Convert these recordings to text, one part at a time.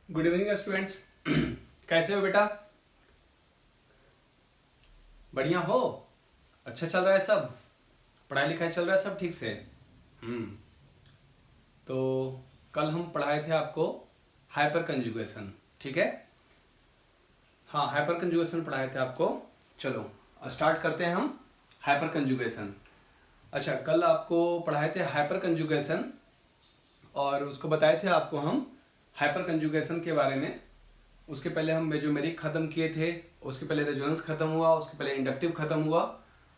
Good evening students. कैसे हो बेटा? बढ़िया हो? अच्छा चल रहा है सब? पढ़ाई लिखाई चल रहा है सब ठीक से? हम्म। तो कल हम पढ़ाए थे आपको हाइपर कंजुगेशन, ठीक है? हाँ, हाइपर कंजुगेशन पढ़ाए थे आपको। चलो स्टार्ट करते हैं हम हाइपर कंजुगेशन। अच्छा, कल आपको पढ़ाए थे हाइपर कंजुगेशन और उसको बताए थे आपको हम हाइपर कंजुगेशन के बारे में। उसके पहले हम मेजोमेरिक खत्म किए थे, उसके पहले रेजोनेंस खत्म हुआ, उसके पहले इंडक्टिव खत्म हुआ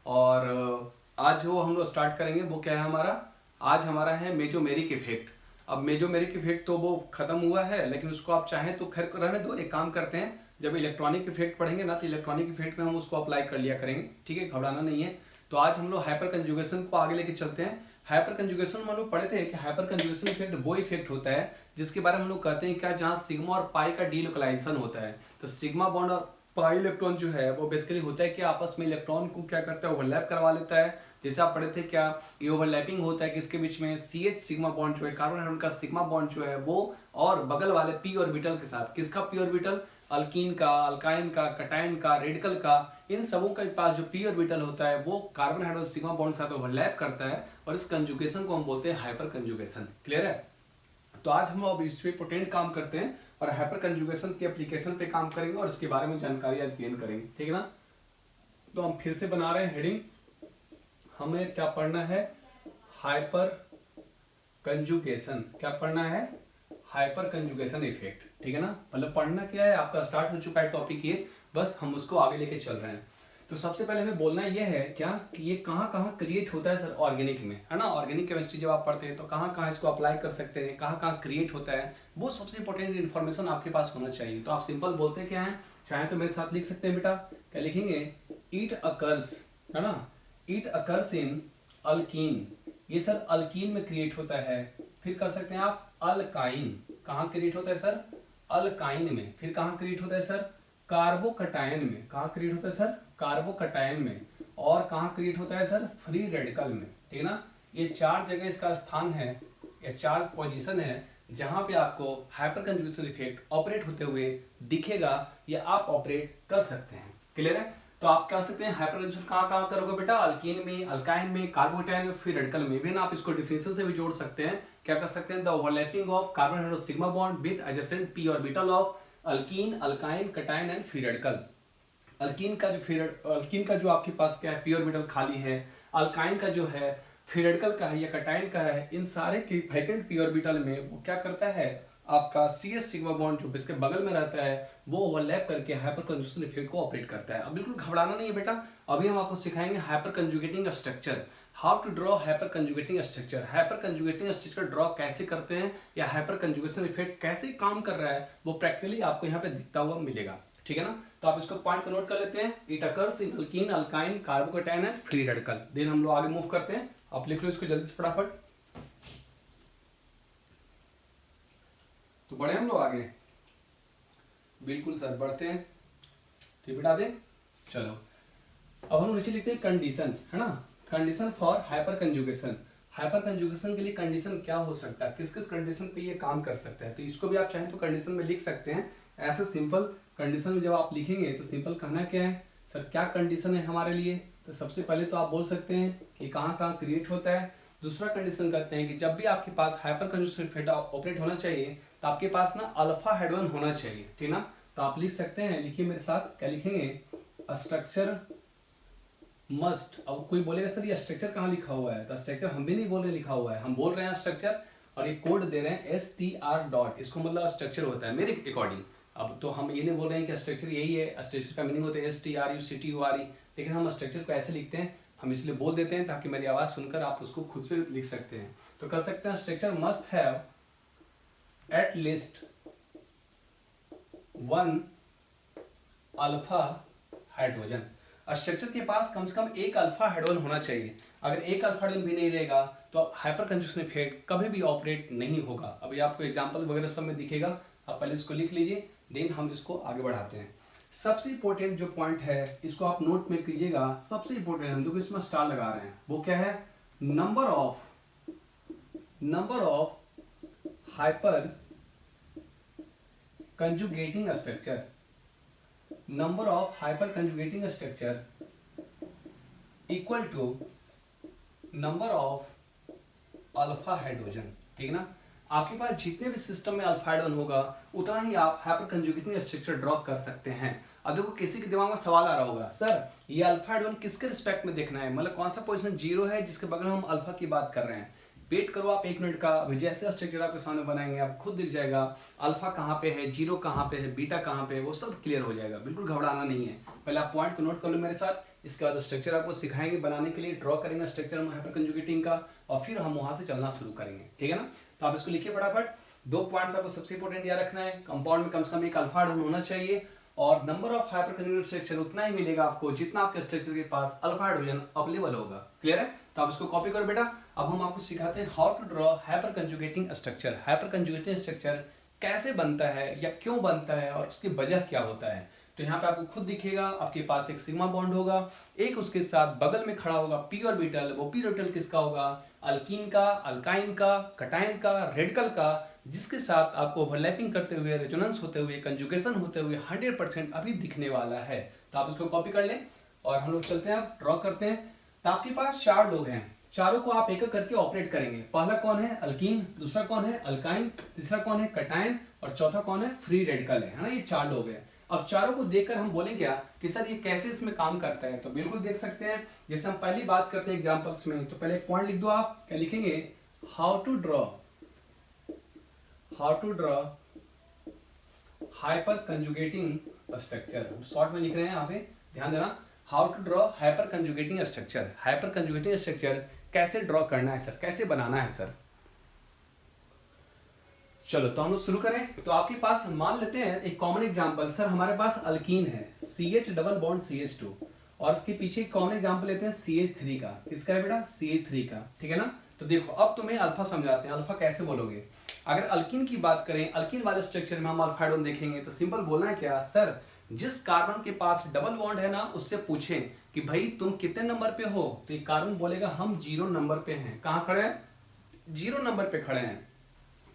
और आज वो हम लोग स्टार्ट करेंगे। वो क्या है हमारा? आज हमारा है मेजोमेरिक इफेक्ट। अब मेजोमेरिक इफेक्ट तो वो खत्म हुआ है, लेकिन उसको आप चाहें तो खैर रहने दो। एक काम करते हैं, जब इलेक्ट्रॉनिक इफेक्ट पढ़ेंगे ना तो इलेक्ट्रॉनिक इफेक्ट में हम उसको अप्लाई कर लिया करेंगे, ठीक है? घबराना नहीं है। तो आज हम लोग हाइपर कंजुगेशन को आगे लेके चलते हैं। हाइपर कंजुगेशन में हम लोग पढ़े थे कि हाइपर कंजुगेशन इफेक्ट वो इफेक्ट होता है जिसके बारे में हम लोग कहते हैं क्या, जहां सिग्मा और पाई का डीलोकलाइजेशन होता है। तो सिग्मा बॉन्ड और पाई इलेक्ट्रॉन जो है वो बेसिकली होता है कि आपस में इलेक्ट्रॉन को क्या करता है, ओवरलैप करवा लेता है। जैसे आप पढ़े थे क्या, ये ओवरलैपिंग होता है किसके बीच में? CH सिग्मा बॉन्ड जो है, कार्बन एटम का सिग्मा बॉन्ड जो है वो और बगल वाले p ऑर्बिटल के साथ। किसका p ऑर्बिटल? अल्कीन का, अल्काइन का, कटाइन का, रेडिकल का। इन सबों के पास जो p ऑर्बिटल होता है वो कार्बन हाइड्रोजन सिग्मा बॉन्ड के साथ ओवरलैप करता है और इस कंजुगेशन को हम बोलते हैं हाइपर कंजुगेशन। क्लियर है? तो आज हम अब इस पे पोटेंट काम करते हैं और हाइपर कंजुगेशन के एप्लीकेशन पे काम करेंगे और इसके बारे में जानकारी आज गेन करेंगे, ठीक है ना? तो हम फिर से बना रहे हैं हेडिंग। हमें क्या पढ़ना है? Hyper conjugation. क्या पढ़ना है? हाइपर कंजुगेशन इफेक्ट, ठीक है ना? मतलब पढ़ना क्या है, आपका स्टार्ट हो चुका है टॉपिक ये, बस हम उसको आगे लेके चल रहे हैं। तो सबसे पहले हमें बोलना यह है क्या कि ये कहाँ कहाँ क्रिएट होता है सर? ऑर्गेनिक में, है ना? ऑर्गेनिक केमिस्ट्री जब आप पढ़ते हैं तो कहाँ कहाँ इसको अप्लाई कर सकते हैं, कहाँ कहाँ क्रिएट होता है, वो सबसे इंपॉर्टेंट इन्फॉर्मेशन आपके पास होना चाहिए। तो आप सिंपल बोलते क्या है, चाहे तो मेरे साथ लिख सकते हैं बेटा। क्या लिखेंगे? इट अकर्स, है ना? It occurs in alkyne. ये सर अल्कीन में क्रिएट होता है। फिर कह सकते हैं आप अल्काइन। कहाँ क्रिएट होता है सर? अल्काइन में। फिर कहाँ क्रिएट होता है सर? कार्बोकटायन में। कहाँ क्रिएट होता है सर? कार्बोकटायन में। और कहाँ क्रिएट होता है सर? फ्री रेडिकल में, ठीक है ना? ये चार जगह इसका स्थान है, ये चार पोजीशन है जहां पे आपको हाइपर कंजुगेशन इफेक्ट ऑपरेट होते हुए दिखेगा या आप ऑपरेट कर सकते हैं। क्लियर है? तो आप कह सकते हैं हाइपर कंजुगेशन कहाँ कहाँ करोगे बेटा? अल्कीन में, अल्काइन में, कार्बोकटायन में, फिर रेडिकल में। इवन आप इसको डिफरेंशियल से भी जोड़ सकते हैं। क्या कर सकते हैं? The overlapping of carbon hydrogen sigma bond with adjacent p orbital of alkene, alkyne, cation and free radical. Alkyne का जो आपके पास क्या है, p ऑर्बिटल खाली है। अल्काइन का जो है, फ्री रेडिकल का है या कटायन का है, इन सारे की वैकेंट p ऑर्बिटल में वो क्या करता है, आपका CS सिग्मा बॉन्ड जो इसके बगल में रहता है वो ओवरलैप करके हाइपर कंजुगेशन इफेक्ट को ऑपरेट करता है। अब बिल्कुल घबराना नहीं है बेटा, अभी हम आपको सिखाएंगे hyper conjugating structure, how to draw hyper conjugating structure. Hyper conjugating structure draw कैसे करते हैं या हाइपर कंजुगेशन इफेक्ट कैसे काम कर रहा है वो प्रैक्टिकली आपको यहाँ पे दिखता हुआ मिलेगा, ठीक है ना? तो आप इसको पॉइंट को नोट कर लेते हैं। It occurs in alkene, alkyne, carbocation and free radical. Then हम लोग आगे मूव करते हैं। आप लिख लो इसको जल्दी से फटाफट। तो बढ़े हम लोग आगे, बिल्कुल सर बढ़ते हैं। ठीक बिठा दे। चलो अब हम नीचे लिखते हैं कंडीशन, है ना? Condition for hyper conjugation. Hyper conjugation के लिए कंडीशन क्या हो सकता है, किस किस कंडीशन पे ये काम कर सकता है? तो इसको भी आप चाहें तो कंडीशन में लिख सकते हैं। ऐसे सिंपल कंडीशन में जब आप लिखेंगे तो सिंपल कहना क्या है सर, क्या कंडीशन है हमारे लिए? तो सबसे पहले तो आप बोल सकते हैं कि कहाँ कहाँ क्रिएट होता है। दूसरा कंडीशन कहते हैं कि जब भी आपके पास हाइपर कंजुगेशन इफेक्ट ऑपरेट होना चाहिए तो आपके पास ना अल्फा हेडवन होना चाहिए, ठीक ना? तो आप लिख सकते हैं, लिखिए मेरे साथ। क्या लिखेंगे? Structure must. अब कोई बोलेगा सर ये स्ट्रक्चर कहाँ लिखा हुआ है, तो स्ट्रक्चर हम भी नहीं बोल रहे लिखा हुआ है, हम बोल रहे हैं स्ट्रक्चर और ये कोड दे रहे हैं STR डॉट। इसको मतलब स्ट्रक्चर होता है मेरे अकॉर्डिंग। अब तो हम ये नहीं बोल रहे हैं कि स्ट्रक्चर यही है, स्ट्रक्चर का मीनिंग होता है STRUCTURE, लेकिन हम स्ट्रक्चर को ऐसे लिखते हैं, हम इसलिए बोल देते हैं ताकि मेरी आवाज सुनकर आप उसको खुद से लिख सकते हैं। तो कर सकते हैं structure must have at least one alpha hydrogen. Structure के पास कम से कम एक अल्फा हाइड्रोजन होना चाहिए। अगर एक अल्फा हाइड्रोजन भी नहीं रहेगा तो हाइपर कंजुगेशन इफेक्ट कभी भी ऑपरेट नहीं होगा। अभी आपको एग्जांपल वगैरह सब में दिखेगा, आप पहले इसको लिख लीजिए, देन हम इसको आगे बढ़ाते हैं। सबसे इंपॉर्टेंट जो पॉइंट है इसको आप नोट में कीजिएगा। सबसे इंपॉर्टेंट हम देखो इसमें स्टार लगा रहे हैं, वो क्या है? Number of hyper conjugating structure, number of hyper conjugating structure equal to number of alpha hydrogen. ठीक ना, आपके पास जितने भी सिस्टम में अल्फा हाइड्रोजन होगा उतना ही आप हाइपर कंजुगेटिंग स्ट्रक्चर ड्रॉ कर सकते हैं। अब देखो किसी के दिमाग में सवाल आ रहा होगा, सर ये अल्फा हाइड्रोजन किसके रिस्पेक्ट में देखना है, मतलब कौन सा पोजीशन जीरो है जिसके बगल में हम अल्फा की बात कर रहे हैं। वेट करो आप 1 मिनट का, अभी जैसे स्ट्रक्चर आपके सामने बनाएंगे आप खुद दिख जाएगा अल्फा कहाँ पे है, जीरो कहाँ पे है, बीटा कहाँ पे है, वो सब क्लियर हो जाएगा। बिल्कुल घबराना नहीं है, पहले आप पॉइंट को नोट कर लो मेरे साथ, इसके बाद स्ट्रक्चर आपको सिखाएंगे बनाने के लिए, ड्रॉ करेंगे स्ट्रक्चर हम हाइपर कंजुगेटिंग का, और फिर हम वहां से चलना शुरू करेंगे। ठीक है ना, तो आप इसको लिखिए फटाफट। 2 पॉइंट्स आपको सबसे इंपॉर्टेंट याद रखना है, कंपाउंड में कम से कम एक अल्फा हाइड्रोजन होना चाहिए, और number of hyper conjugated structure उतना ही मिलेगा आपको जितना आपके स्ट्रक्चर के पास अल्फा हाइड्रोजन अवेलेबल होगा। क्लियर है, तो आप इसको कॉपी करो बेटा। अब हम आपको सिखाते हैं how to draw hyper conjugating structure. Hyper conjugating structure कैसे बनता है या क्यों बनता है और उसकी वजह क्या होता है। तो यहाँ पे आपको खुद दिखेगा, आपके पास एक सिग्मा बॉन्ड होगा, एक उसके साथ बगल में खड़ा होगा पी ऑर्बिटल। वो पी ऑर्बिटल किसका होगा, अल्कीन का, अल्काइन का, कटाइन का, रेडिकल का, जिसके साथ आपको ओवरलैपिंग करते हुए, रेजोनेंस होते हुए, कंजुगेशन होते हुए 100% अभी दिखने वाला है। तो आप इसको कॉपी कर लें और हम लोग चलते हैं, आप ड्रॉ करते हैं। तो आपके पास 4 लोग हैं, चारों को आप एक एक करके ऑपरेट करेंगे। पहला कौन है, अल्कीन, दूसरा कौन है, अल्काइन, तीसरा कौन है, कटाइन, और चौथा कौन है, फ्री रेडिकल है ना। ये 4 लोग हैं। अब चारों को देखकर हम बोलेंगे क्या कि सर ये कैसे इसमें काम करता है, तो बिल्कुल देख सकते हैं। जैसे हम पहली बात करते हैं एग्जांपल्स में, तो पहले एक पॉइंट लिख दो आप, क्या लिखेंगे, how to draw hyper conjugating structure. Short में लिख रहे हैं यहाँ पे, ध्यान देना, how to draw hyper conjugating structure. Hyper conjugating structure कैसे ड्रॉ करना है सर, कैसे बनाना है सर। चलो तो हम लोग शुरू करें। तो आपके पास मान लेते हैं एक कॉमन एग्जांपल, सर हमारे पास अल्कीन है CH डबल बॉन्ड CH2, और इसके पीछे एक कॉमन एग्जांपल लेते हैं CH3 का। किसका है बेटा, CH3 का। ठीक है ना, तो देखो अब तुम्हें अल्फा समझाते हैं, अल्फा कैसे बोलोगे। अगर अल्कीन की बात करें, अल्कीन वाले स्ट्रक्चर में हम अल्फा हाइड्रोजन देखेंगे तो सिंपल बोलना है क्या, सर जिस कार्बन के पास डबल बॉन्ड है ना उससे पूछें कि भाई तुम कितने नंबर पे हो, तो ये कार्बन बोलेगा हम 0 नंबर पे हैं। कहाँ खड़े हैं, 0 नंबर पे खड़े हैं।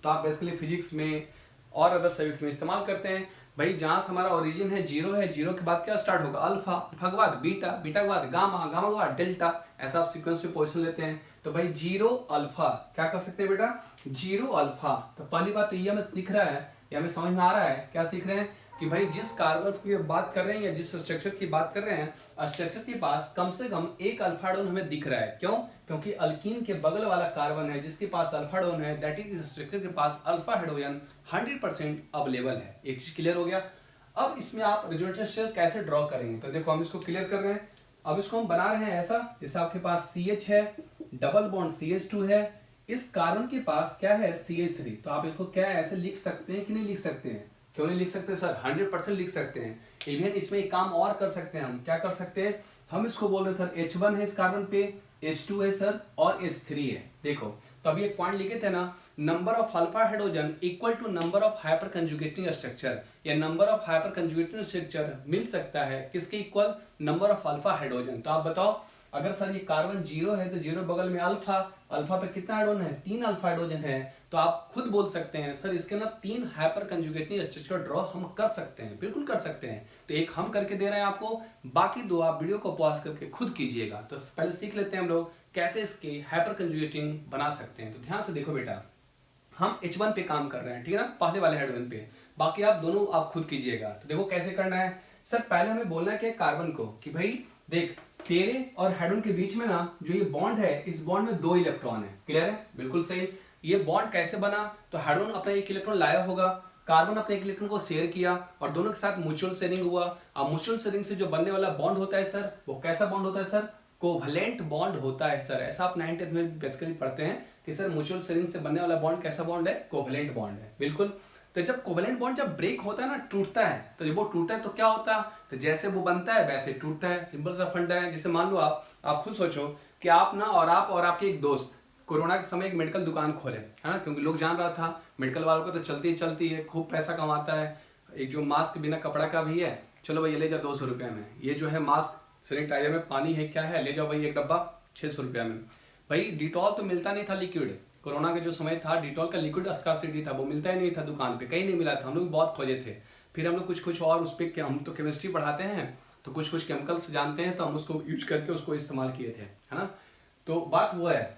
तो आप बेसिकली फिजिक्स में और अदर सब्जेक्ट में इस्तेमाल करते हैं, भाई जहां से हमारा ओरिजिन है 0 है, 0 के बाद क्या स्टार्ट होगा, अल्फा, अल्फा के बाद बीटा, बीटा के बाद गामा, गामा के बाद डेल्टा, ऐसा आप सीक्वेंस में पोजीशन लेते हैं। तो भाई 0 अल्फा क्या कर सकते हैं बेटा, 0 अल्फा। तो पहली बात तो ये हमें सीख रहा है, या हमें समझ में आ रहा है, क्या सीख रहे हैं कि भाई जिस कार्बन की बात कर रहे हैं या जिस स्ट्रक्चर की बात कर रहे हैं, स्ट्रक्चर के पास कम से कम एक अल्फा हाइड्रोजन हमें दिख रहा है। क्यों, क्योंकि अल्कीन के बगल वाला कार्बन है जिसके पास अल्फा हाइड्रोजन है, दैट इज स्ट्रक्चर के पास अल्फा हाइड्रोजन 100% अवेलेबल है। एक चीज क्लियर हो गया। अब इसमें आप रेजोनेंस स्ट्रक्चर कैसे ड्रॉ करेंगे, तो देखो हम इसको क्लियर कर रहे हैं। अब इसको हम बना रहे हैं ऐसा, जैसे आपके पास CH है, डबल बॉन्ड CH2 है, इस कार्बन के पास क्या है, CH3। तो आप इसको क्या ऐसे लिख सकते हैं कि नहीं लिख सकते हैं, क्यों नहीं लिख सकते सर, 100% लिख सकते हैं। इवन इसमें एक काम और कर सकते हैं, हम क्या कर सकते हैं, हम इसको बोल रहे हैं सर H1 है इस कार्बन पे, H2 है सर, और H3 है। देखो तो अभी एक पॉइंट लिखे थे ना, number of alpha hydrogen equal to number of hyper conjugating structure, या number of hyper conjugating structure मिल सकता है किसके equal, number of alpha hydrogen. तो आप बताओ अगर सर ये कार्बन 0 है तो 0 बगल में अल्फा, अल्फा पे कितना हाइड्रोजन है, 3 अल्फा हाइड्रोजन है। तो आप खुद बोल सकते हैं सर इसके ना 3 हाइपर कंजुगेटिंग स्ट्रक्चर ड्रॉ हम कर सकते हैं, बिल्कुल कर सकते हैं। तो एक हम करके दे रहे हैं आपको, बाकी 2 आप वीडियो को पॉज करके खुद कीजिएगा। तो पहले सीख लेते हैं हम लोग कैसे इसके हाइपर कंजुगेटिंग बना सकते हैं। तो ध्यान से देखो बेटा, हम H1 पे काम कर रहे हैं, ठीक है ना, पहले वाले हाइड्रोजन पे, बाकी आप दोनों आप खुद कीजिएगा। तो देखो कैसे करना है सर, पहले हमें बोलना है कि कार्बन को कि भाई देख तेरे और हाइड्रोजन के बीच में ना जो ये बॉन्ड है, इस बॉन्ड में 2 इलेक्ट्रॉन है। क्लियर है, बिल्कुल सही। ये बॉन्ड कैसे बना, तो हाइड्रोजन अपना 1 इलेक्ट्रॉन लाया होगा, कार्बन अपने 1 इलेक्ट्रॉन को शेयर किया, और दोनों के साथ म्यूचुअल शेयरिंग हुआ। अब म्यूचुअल शेयरिंग से जो बनने वाला बॉन्ड होता है सर, वो कैसा बॉन्ड होता है सर, कोवैलेंट बॉन्ड होता है सर। ऐसा आप 9th में बेसिकली पढ़ते हैं कि सर म्यूचुअल शेयरिंग से बनने वाला बॉन्ड कैसा बॉन्ड है, कोवैलेंट बॉन्ड है, बिल्कुल। तो जब कोवैलेंट बॉन्ड जब ब्रेक होता है ना, टूटता है, तो जब वो टूटता है तो क्या होता है, तो जैसे वो बनता है वैसे टूटता है। सिंपल सा फंडा है। जैसे मान लो आप खुद सोचो कि आप ना और आपके एक दोस्त कोरोना के समय एक मेडिकल दुकान खोले, है ना, क्योंकि लोग जान रहा था मेडिकल वालों को तो चलती ही चलती है, खूब पैसा कमाता है। एक जो मास्क बिना कपड़ा का भी है, चलो भाई ये ले जाओ 200 रुपये में। ये जो है मास्क सैनिटाइजर में पानी है क्या है, ले जाओ भाई एक डब्बा 600 रुपया में। भाई डिटॉल तो मिलता नहीं था लिक्विड, कोरोना का जो समय था, डिटॉल का लिक्विड स्कार्सिटी था, वो मिलता ही नहीं था दुकान पे, कहीं नहीं मिला था। हम लोग बहुत खोजे थे। फिर हम लोग कुछ कुछ और उस पर, हम तो केमिस्ट्री पढ़ाते हैं तो कुछ कुछ केमिकल्स जानते हैं, तो हम उसको यूज करके उसको इस्तेमाल किए थे, है ना। तो बात वो है,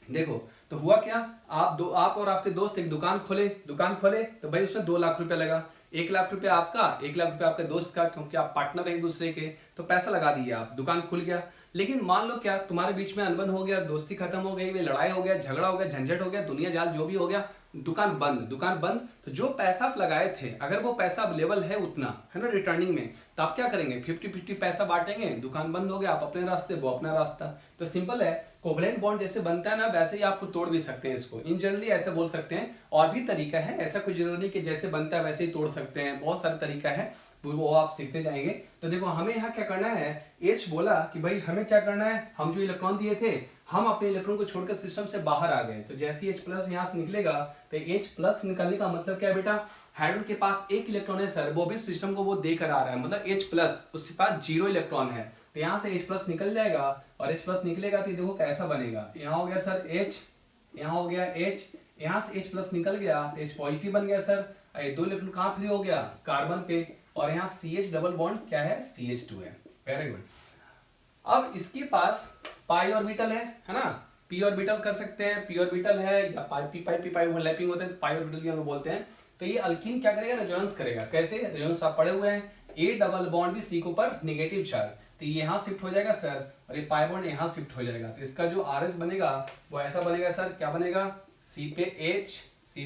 देखो तो हुआ क्या, आप और आपके दोस्त एक दुकान खोले तो भाई उसमें 2 लाख रुपया लगा। 1 लाख रुपया आपका, 1 लाख रुपया आपके दोस्त का, क्योंकि आप पार्टनर एक दूसरे के, तो पैसा लगा दिया आप, दुकान खुल गया। लेकिन मान लो क्या, तुम्हारे बीच में अनबन हो गया, दोस्ती खत्म हो गई, लड़ाई हो गया, झगड़ा हो गया, झंझट हो गया, दुनिया जाल जो भी हो गया, दुकान बंद। तो जो पैसा आप लगाए थे, अगर वो पैसा अवेलेबल है उतना, है ना, रिटर्निंग में, तो आप क्या करेंगे, 50-50 पैसा बांटेंगे, दुकान बंद हो गया, आप अपने रास्ते, वो अपना रास्ता। तो सिंपल है, कोवलेंट बॉन्ड जैसे बनता है ना, वैसे ही आपको तोड़ भी सकते हैं इसको, इन जनरली ऐसे बोल सकते हैं। और भी तरीका है, ऐसा कोई जरूरी नहीं कि जैसे बनता है वैसे ही तोड़ सकते हैं, बहुत सारे तरीका है, वो आप सीखते जाएंगे। तो देखो हमें यहाँ क्या करना है, एच बोला कि भाई हमें क्या करना है, हम जो इलेक्ट्रॉन दिए थे, हम अपने इलेक्ट्रॉन को छोड़कर सिस्टम से बाहर आ गए। तो जैसे ही H+ यहाँ से निकलेगा, तो H+ निकलने का मतलब क्या है बेटा, हाइड्रोजन के पास एक इलेक्ट्रॉन है सर, वो भी सिस्टम को वो देकर आ रहा है, मतलब H+, उसके पास 0 इलेक्ट्रॉन है। तो यहाँ से H+ निकल जाएगा, और H+ निकलेगा तो देखो कैसा बनेगा, यहाँ हो गया सर H, यहाँ हो गया H, यहाँ से H+ निकल गया, H पॉजिटिव बन गया सर। ये 2 इलेक्ट्रॉन कहाँ फ्री हो गया, कार्बन पे, और यहाँ CH डबल बॉन्ड क्या है, CH2 है। Very good. अब इसके पास पाई ऑर्बिटल है ना, पी ऑर्बिटल कर सकते हैं, पी ऑर्बिटल है, या पाई ओवरलैपिंग होते हैं, पाई ऑर्बिटल भी हम बोलते हैं। तो ये अल्कीन क्या करेगा, रेजोनेंस करेगा। कैसे रेजोनेंस आप पढ़े हुए हैं, ए डबल बॉन्ड भी सी के ऊपर नेगेटिव चार्ज, तो ये यहाँ शिफ्ट हो जाएगा सर, और ये पाई बॉन्ड यहाँ शिफ्ट हो जाएगा। तो इसका जो आर एस बनेगा वो ऐसा बनेगा सर, क्या बनेगा, सी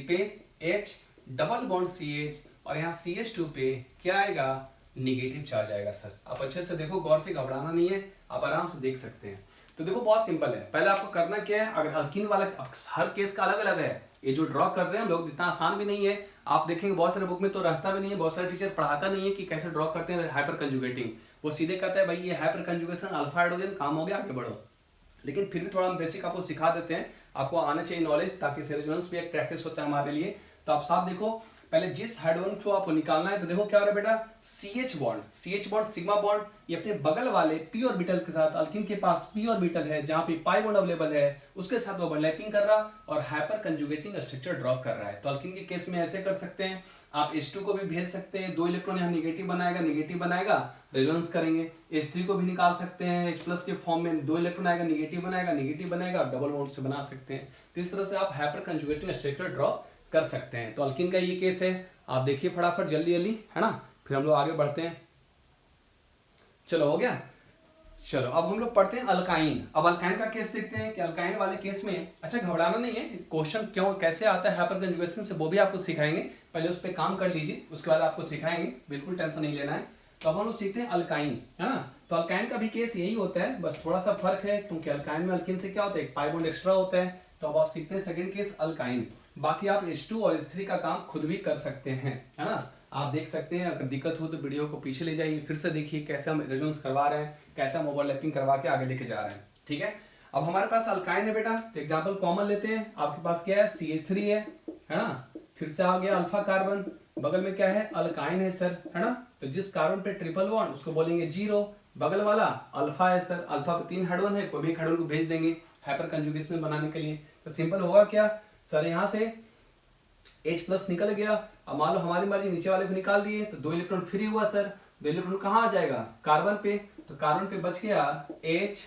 पे एच डबल बॉन्ड CH, और यहाँ CH2 पे क्या आएगा, निगेटिव चार्ज आएगा सर। आप अच्छे से देखो, गौर से, घबराना नहीं है, आप आराम से देख सकते हैं। तो देखो बहुत सिंपल है, पहले आपको करना क्या है, अगर अल्कीन वाला, हर केस का अलग अलग है, ये जो ड्रॉ कर रहे हैं हम लोग, इतना आसान भी नहीं है। आप देखेंगे बहुत सारे बुक में तो रहता भी नहीं है, बहुत सारे टीचर पढ़ाता नहीं है कि कैसे ड्रॉ करते हैं हाइपर कंजुगेटिंग, वो सीधे कहता है भाई ये हाइपर कंजुगेशन अल्फा हाइड्रोजन, काम हो गया, आगे बढ़ो। लेकिन फिर भी थोड़ा हम बेसिक आपको सिखा देते हैं, आपको आना चाहिए नॉलेज, ताकि रेजोनेंस भी एक प्रैक्टिस होता है हमारे लिए। तो आप साफ देखो, पहले जिस हाइड्रोजन को आपको निकालना है, तो देखो क्या हो रहा है बेटा, CH बॉन्ड सिग्मा बॉन्ड, ये अपने बगल वाले p ऑर्बिटल के साथ, अल्कीन के पास p ऑर्बिटल है जहां पे पाई बॉन्ड अवेलेबल है, उसके साथ ओवरलैपिंग कर रहा और हाइपर कंजुगेटिंग स्ट्रक्चर ड्रॉ कर रहा है। तो अल्कीन के केस में ऐसे कर सकते हैं, आप H2 को भी भेज सकते हैं, 2 इलेक्ट्रॉन यहाँ निगेटिव बनाएगा, रेजोनेंस करेंगे। H3 को भी निकाल सकते हैं, H+ के फॉर्म में 2 इलेक्ट्रॉन आएगा, निगेटिव बनाएगा, डबल बॉन्ड से बना सकते हैं। तो इस तरह से आप हाइपर कंजुगेटिंग स्ट्रक्चर ड्रॉ कर सकते हैं। तो अल्कीन का ये केस है, आप देखिए फटाफट जल्दी है ना, फिर हम लोग आगे बढ़ते हैं। चलो हो गया, चलो अब हम लोग पढ़ते हैं अल्काइन। अब अल्काइन का केस देखते हैं कि अल्काइन वाले केस में, अच्छा घबराना नहीं है, क्वेश्चन क्यों कैसे आता है हाइपर कंजुगेशन से वो भी आपको सिखाएंगे, पहले उस पर काम कर लीजिए, उसके बाद आपको सिखाएंगे, बिल्कुल टेंशन नहीं लेना है। तो अब हम लोग सीखते हैं अल्काइन, है ना। तो अल्काइन का भी केस यही होता है, बस थोड़ा सा फर्क है, क्योंकि अल्काइन में अल्कीन से क्या होता है, एक पाई बॉन्ड एक्स्ट्रा होता है। तो अब आप सीखते हैं सेकंड केस अल्काइन। बाकी आप H2 और H3 का काम खुद भी कर सकते हैं, है ना। आप देख सकते हैं, अगर दिक्कत हो तो वीडियो को पीछे ले जाइए, फिर से देखिए कैसे हम रेजोनेंस करवा रहे हैं, कैसे हम ओवरलैपिंग करवा के आगे लेके जा रहे हैं, ठीक है। अब हमारे पास अल्काइन है बेटा, तो एग्जाम्पल कॉमन लेते हैं। आपके पास क्या है, CH3 है ना, फिर से आ गया अल्फा कार्बन, बगल में क्या है, अल्काइन है सर, है ना। तो जिस कार्बन पे ट्रिपल बॉन्ड, उसको बोलेंगे 0, बगल वाला अल्फा है सर, अल्फा पे 3 हाइड्रोजन है, कोई भी हाइड्रोजन को भेज देंगे हाइपर कंजुगेशन बनाने के लिए। तो सिंपल होगा क्या सर, यहाँ से H+ निकल गया। अब मान लो हमारी मर्जी, नीचे वाले को निकाल दिए, तो 2 इलेक्ट्रॉन फ्री हुआ सर, 2 इलेक्ट्रॉन कहाँ आ जाएगा, कार्बन पे, तो कार्बन पे बच गया H,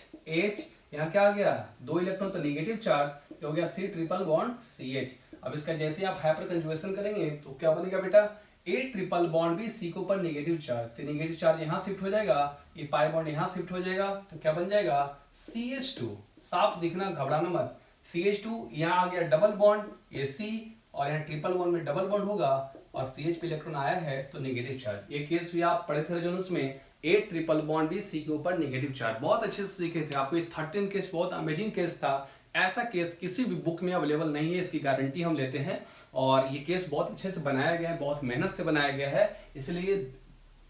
यहाँ क्या आ गया, 2 इलेक्ट्रॉन, तो निगेटिव चार्ज हो गया C ट्रिपल बॉन्ड CH। अब इसका जैसे आप हाइपर कंजुगेशन करेंगे तो क्या बनेगा बेटा, A ट्रिपल बॉन्ड भी C के ऊपर निगेटिव चार्ज, तो निगेटिव चार्ज यहाँ शिफ्ट हो जाएगा, ये पाई बॉन्ड यहाँ शिफ्ट हो जाएगा, तो क्या बन जाएगा, CH2। साफ दिखना, घबराना मत, CH2 यहाँ आ गया डबल बॉन्ड, ये C, और यहाँ ट्रिपल बॉन्ड में डबल बॉन्ड होगा, और CH पे इलेक्ट्रॉन आया है तो नेगेटिव चार्ज। ये केस भी आप पढ़े थे रेजोनेंस में, A ट्रिपल बॉन्ड भी C के ऊपर नेगेटिव चार्ज, बहुत अच्छे से सीखे थे आपको। ये 13 केस बहुत अमेजिंग केस था, ऐसा केस किसी भी बुक में अवेलेबल नहीं है, इसकी गारंटी हम लेते हैं। और ये केस बहुत अच्छे से बनाया गया है, बहुत मेहनत से बनाया गया है, इसलिए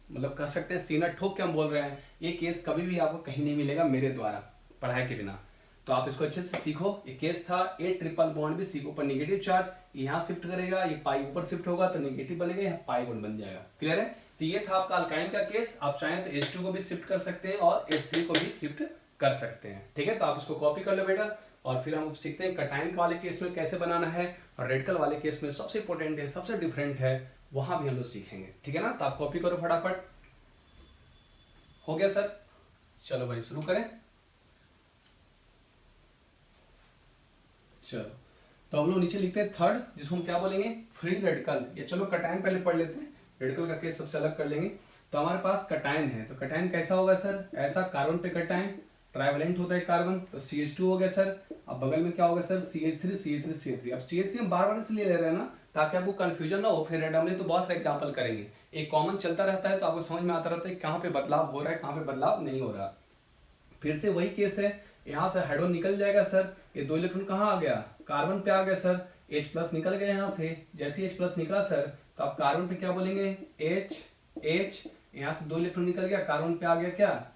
मतलब कह सकते हैं सीना ठोक के हम बोल रहे हैं, ये केस कभी भी आपको कहीं नहीं मिलेगा मेरे द्वारा पढ़ाई के बिना। तो आप इसको अच्छे से सीखो। ये केस था, A ट्रिपल बॉन्ड भी C के ऊपर नेगेटिव चार्ज, यहाँ शिफ्ट करेगा, ये पाई ऊपर शिफ्ट होगा तो नेगेटिव बनेगा, यहाँ पाई बॉन्ड बन जाएगा। क्लियर है। तो ये था आपका अल्काइन का केस। आप चाहें तो H2 को भी शिफ्ट कर सकते हैं और H3 को भी शिफ्ट कर सकते हैं, ठीक है। तो आप इसको कॉपी कर लो बेटा, और फिर हम सीखते हैं कटायन वाले केस में कैसे बनाना है, और रेडिकल वाले केस में सबसे इंपॉर्टेंट है, सबसे डिफरेंट है, वहां भी हम लोग सीखेंगे। ठीक है ना, तो आप कॉपी करो फटाफट। हो गया सर? चलो भाई शुरू करें। चलो तो हम लोग नीचे लिखते हैं थर्ड, जिसको हम क्या बोलेंगे, फ्री रेडिकल। या चलो कटायन पहले पढ़ लेते हैं, रेडिकल का केस सबसे अलग कर लेंगे। तो हमारे पास कटायन है, तो कटायन कैसा होगा सर, ऐसा कार्बन पे कटायन, ट्राइवेलेंट होता है कार्बन, तो CH2 हो गया सर। अब बगल में क्या होगा सर, CH3 CH3 CH3। अब CH3 हम बार बार इसलिए ले रहे हैं ना, ताकि आपको कंफ्यूजन ना हो, फिर रैंडमली तो बहुत सारे एग्जाम्पल करेंगे, एक कॉमन चलता रहता है, तो आपको समझ में आता रहता है कहाँ पे बदलाव हो रहा है, कहाँ पे बदलाव नहीं हो रहा। फिर से वही केस है, यहाँ से हाइड्रोजन निकल जाएगा सर, ये 2 इलेक्ट्रॉन कहाँ आ गया, कार्बन पे आ गया सर, H+ निकल गया यहाँ से। जैसे H+ निकला सर, तो आप कार्बन पे क्या बोलेंगे, H, यहाँ से 2 इलेक्ट्रॉन निकल गया, कार्बन पे आ गया क्या,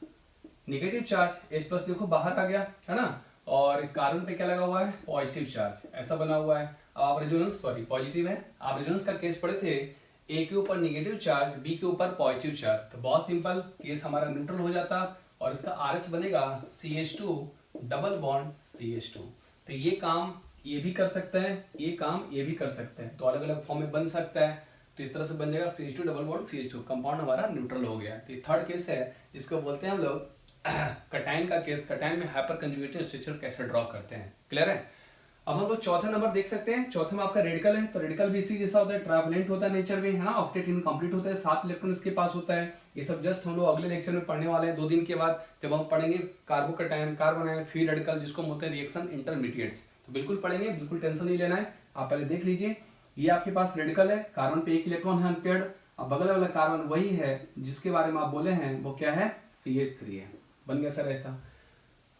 नेगेटिव चार्ज। H+ देखो बाहर आ गया है ना, और कार्बन पे क्या लगा हुआ है, पॉजिटिव चार्ज, ऐसा बना हुआ है। अब आप रेजोनेंस, सॉरी पॉजिटिव है, आप रेजोनेंस का केस पढ़े थे, A के ऊपर नेगेटिव चार्ज, B के ऊपर पॉजिटिव चार्ज, तो बहुत सिंपल केस हमारा न्यूट्रल हो जाता, और इसका RS बनेगा CH2 डबल बॉन्ड CH2। तो ये काम ये भी कर सकते हैं, ये काम ये भी कर सकते हैं, तो अलग अलग फॉर्म में बन सकता है। तो इस तरह से बन जाएगा CH2 double bond CH2, compound हमारा न्यूट्रल हो गया। तो ये थर्ड केस है, जिसको बोलते हैं हम लोग कटायन का केस। कटायन में हाइपर कंजुगेटेड स्ट्रक्चर कैसे ड्रॉ करते हैं, क्लियर है। अब हम लोग चौथा नंबर देख सकते हैं, चौथे में आपका रेडिकल है, तो रेडिकल भी इसी जैसा होता है, ट्राइवेलेंट होता है नेचर में, है ना, ऑक्टेट इनकम्प्लीट होता है, 7 इलेक्ट्रॉन इसके पास होता है। ये सब जस्ट हम लोग अगले लेक्चर में पढ़ने वाले हैं 2 दिन के बाद, जब हम पढ़ेंगे carbocation, carbon ion, free radical, जिसको बोलते हैं रिएक्शन इंटरमीडिएट्स, तो बिल्कुल पढ़ेंगे, बिल्कुल टेंशन नहीं लेना है। आप पहले देख लीजिए, ये आपके पास रेडिकल है, कार्बन पे 1 इलेक्ट्रॉन है अनपेयर्ड। अब बगल वाला कार्बन वही है जिसके बारे में आप बोले हैं, वो क्या है, CH3 है। बन गया सर ऐसा।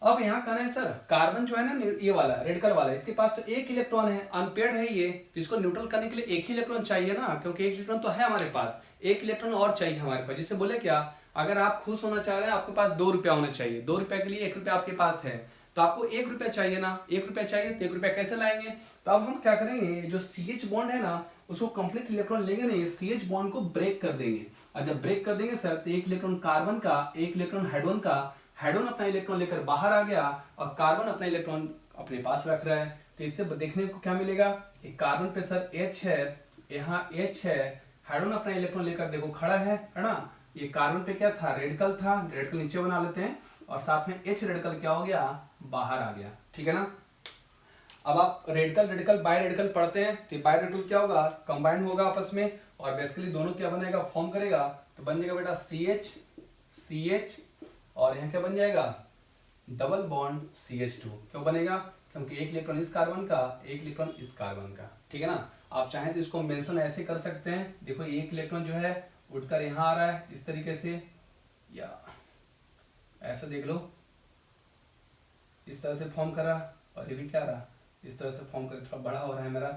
अब यहाँ कहना है सर, कार्बन जो है ना, ये वाला रेडिकल वाला, इसके पास तो 1 इलेक्ट्रॉन है, अनपेयर्ड है ये, तो इसको न्यूट्रल करने के लिए 1 ही इलेक्ट्रॉन चाहिए ना, क्योंकि 1 इलेक्ट्रॉन तो है हमारे पास, 1 इलेक्ट्रॉन और चाहिए हमारे पास। जिससे बोले क्या, अगर आप खुश होना चाह रहे हैं, आपके पास 2 रुपया होना चाहिए, 2 रुपया के लिए 1 रुपया आपके पास है, तो आपको 1 रुपया चाहिए ना, 1 रुपया चाहिए, तो 1 रुपया कैसे लाएंगे। तो अब हम क्या करेंगे, जो CH बॉन्ड है ना, उसको कंप्लीट इलेक्ट्रॉन लेंगे नहीं, CH बॉन्ड को ब्रेक कर देंगे। और जब ब्रेक कर देंगे सर, तो 1 इलेक्ट्रॉन कार्बन का, 1 इलेक्ट्रॉन हाइड्रोजन का, हाइड्रोजन अपना इलेक्ट्रॉन लेकर बाहर आ गया, और कार्बन अपना इलेक्ट्रॉन अपने पास रख रहा है। तो इससे देखने को क्या मिलेगा, एक कार्बन पे सर H है, यहाँ H है, हाइड्रोजन अपना इलेक्ट्रॉन लेकर देखो खड़ा है ना, ये कार्बन पे क्या था, रेडिकल था, रेडिकल नीचे बना लेते हैं, और साथ में H रेडिकल क्या हो गया, बाहर आ गया। ठीक है ना। अब आप रेडिकल रेडिकल बाय रेडिकल पढ़ते हैं, तो बाय रेडिकल क्या होगा, कंबाइन होगा आपस में, और बेसिकली दोनों क्या बनेगा, फॉर्म करेगा, तो बन जाएगा बेटा CH, और यहाँ क्या बन जाएगा, डबल बॉन्ड CH2। क्यों बनेगा, क्योंकि 1 इलेक्ट्रॉन इस कार्बन का, 1 इलेक्ट्रॉन इस कार्बन का। ठीक है ना। आप चाहें तो इसको मेंशन ऐसे कर सकते हैं, देखो 1 इलेक्ट्रॉन जो है उठकर यहाँ आ रहा है इस तरीके से, या ऐसा देख लो, इस तरह से फॉर्म करा, और ये भी क्या रहा, इस तरह से फॉर्म कर, थोड़ा बड़ा हो रहा है मेरा